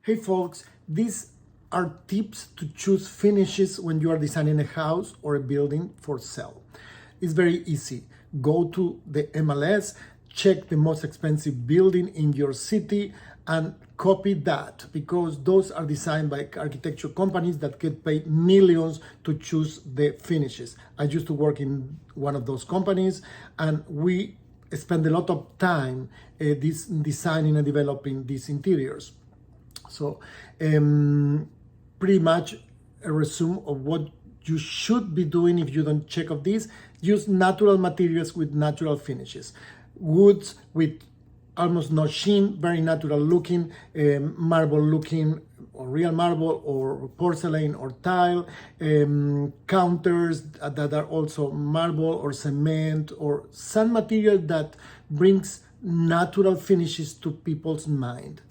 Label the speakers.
Speaker 1: Hey folks, these are tips to choose finishes when you are designing a house or a building for sale. It's very easy. Go to the MLS, check the most expensive building in your city and copy that, because those are designed by architecture companies that get paid millions to choose the finishes. I used to work in one of those companies and we spend a lot of time designing and developing these interiors. So pretty much a resume of what you should be doing if you don't check of this. Use natural materials with natural finishes. Woods with almost no sheen, very natural looking, marble looking, or real marble or porcelain or tile, counters that are also marble or cement or some material that brings natural finishes to people's mind.